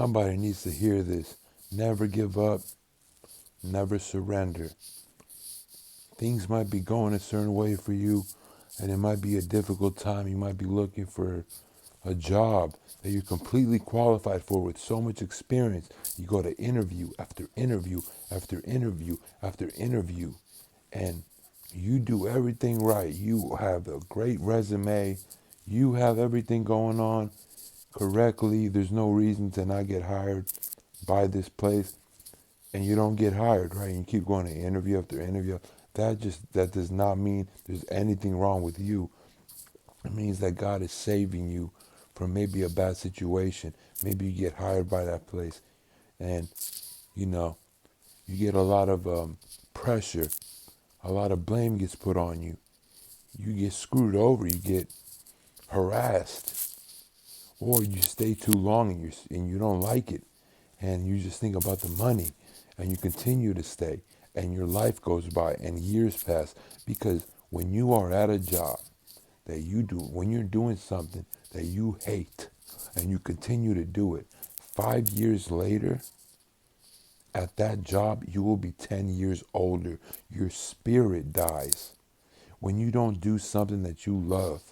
Somebody needs to hear this. Never give up, never surrender. Things might be going a certain way for you, and it might be a difficult time. You might be looking for a job that you're completely qualified for with so much experience. You go to interview after interview after interview after interview, and you do everything right. You have a great resume. You have everything going on correctly. There's no reason to not get hired by this place, and you don't get hired, right? And you keep going to interview after interview. That does not mean there's anything wrong with you. It means that God is saving you from maybe a bad situation. Maybe you get hired by that place, and you know you get a lot of pressure, a lot of blame gets put on you. You get screwed over. You get harassed, or you stay too long and you don't like it, and you just think about the money, and you continue to stay, and your life goes by, and years pass because when you are at a job that you do, when you're doing something that you hate and you continue to do it, 5 years later, at that job, you will be 10 years older. Your spirit dies. When you don't do something that you love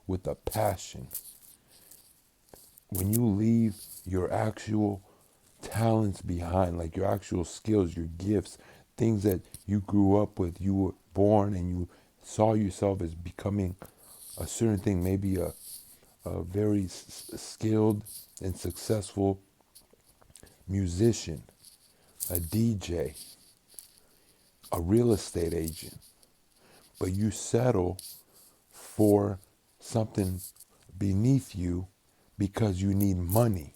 with a passion, when you leave your actual talents behind, like your actual skills, your gifts, things that you grew up with, you were born and you saw yourself as becoming a certain thing, maybe a very skilled and successful musician, a DJ, a real estate agent, but you settle for something beneath you because you need money.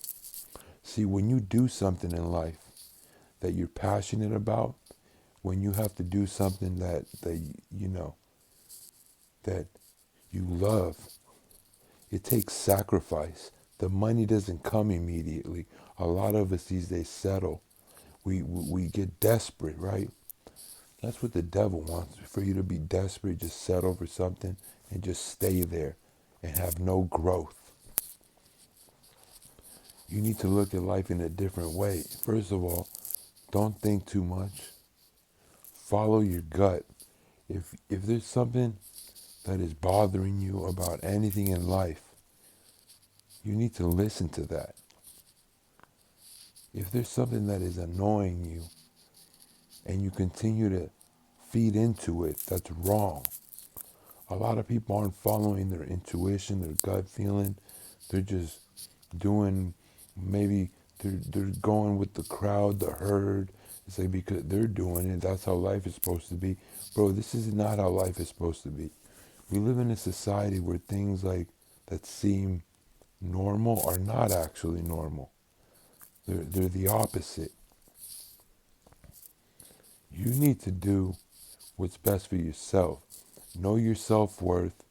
See, when you do something in life that you're passionate about, when you have to do something that you know that you love, it takes sacrifice. The money doesn't come immediately. A lot of us these days settle. We get desperate, right? That's what the devil wants, for you to be desperate, just settle for something and just stay there and have no growth. You need to look at life in a different way. First of all, don't think too much. Follow your gut. If there's something that is bothering you about anything in life, you need to listen to that. If there's something that is annoying you and you continue to feed into it, that's wrong. A lot of people aren't following their intuition, their gut feeling. They're just doing, maybe they're going with the crowd, the herd. It's like because they're doing it, that's how life is supposed to be. Bro, this is not how life is supposed to be. We live in a society where things like that seem normal are not actually normal. They're the opposite. You need to do what's best for yourself. Know your self-worth.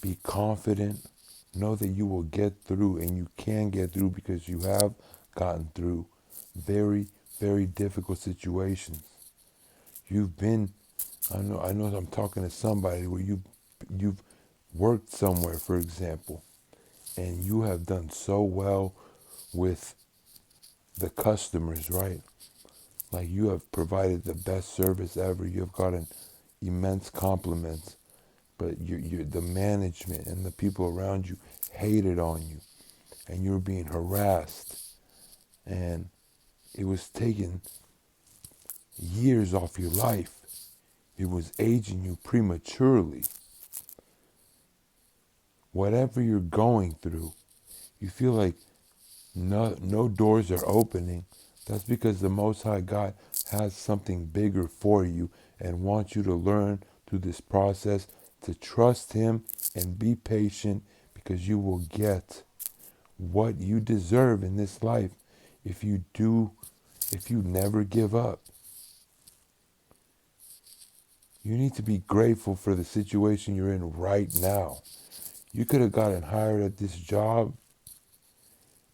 Be confident. Know that you will get through, and you can get through because you have gotten through very, very difficult situations. You've been, I know I'm talking to somebody where you've worked somewhere, for example, and you have done so well with the customers, right? Like you have provided the best service ever. You have gotten immense compliments, but the management and the people around you hated on you, and you were being harassed, and it was taking years off your life. It was aging you prematurely. Whatever you're going through, you feel like no doors are opening. That's because the Most High God has something bigger for you and wants you to learn through this process to trust Him and be patient, because you will get what you deserve in this life if you never give up. You need to be grateful for the situation you're in right now. You could have gotten hired at this job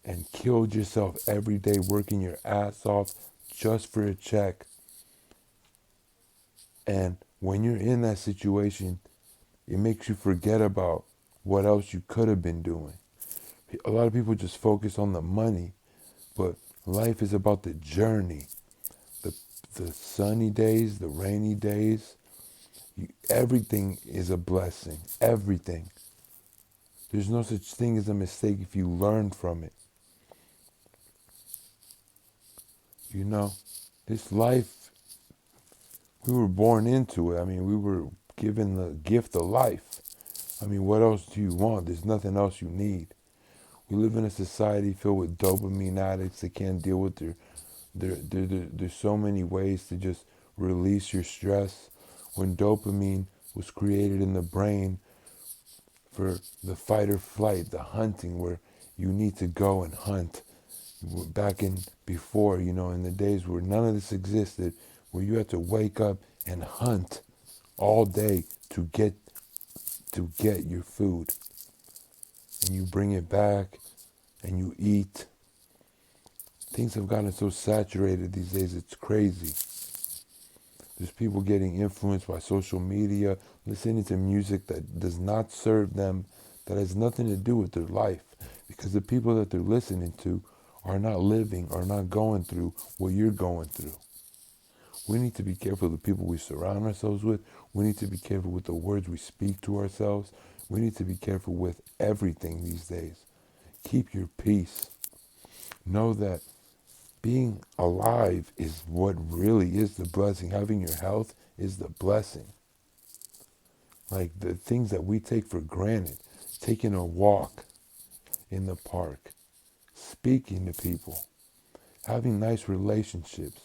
and killed yourself every day working your ass off just for a check. And when you're in that situation, it makes you forget about what else you could have been doing. A lot of people just focus on the money, but life is about the journey. The, the sunny days, the rainy days, everything is a blessing. Everything. There's no such thing as a mistake if you learn from it. You know, this life, we were born into it. I mean, we were given the gift of life. I mean, what else do you want? There's nothing else you need. We live in a society filled with dopamine addicts that can't deal with there's so many ways to just release your stress. When dopamine was created in the brain for the fight or flight, the hunting, where you need to go and hunt. Back in before, in the days where none of this existed, where you had to wake up and hunt all day to get your food, and you bring it back and you eat. Things have gotten so saturated these days, it's crazy. There's people getting influenced by social media, listening to music that does not serve them, that has nothing to do with their life, because the people that they're listening to are not living, are not going through what you're going through. We need to be careful of the people we surround ourselves with. We need to be careful with the words we speak to ourselves. We need to be careful with everything these days. Keep your peace. Know that being alive is what really is the blessing. Having your health is the blessing. Like the things that we take for granted, taking a walk in the park, speaking to people, having nice relationships,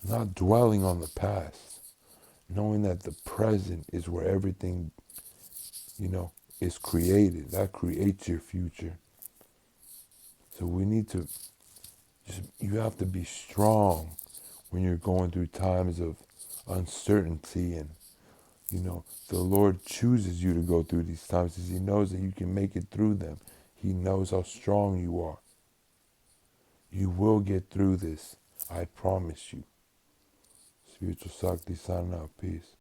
not dwelling on the past, knowing that the present is where everything, is created. That creates your future. So we need to you have to be strong when you're going through times of uncertainty, and the Lord chooses you to go through these times because he knows that you can make it through them. He knows how strong you are. You will get through this. I promise you. Spiritual Sakti signing out. Peace.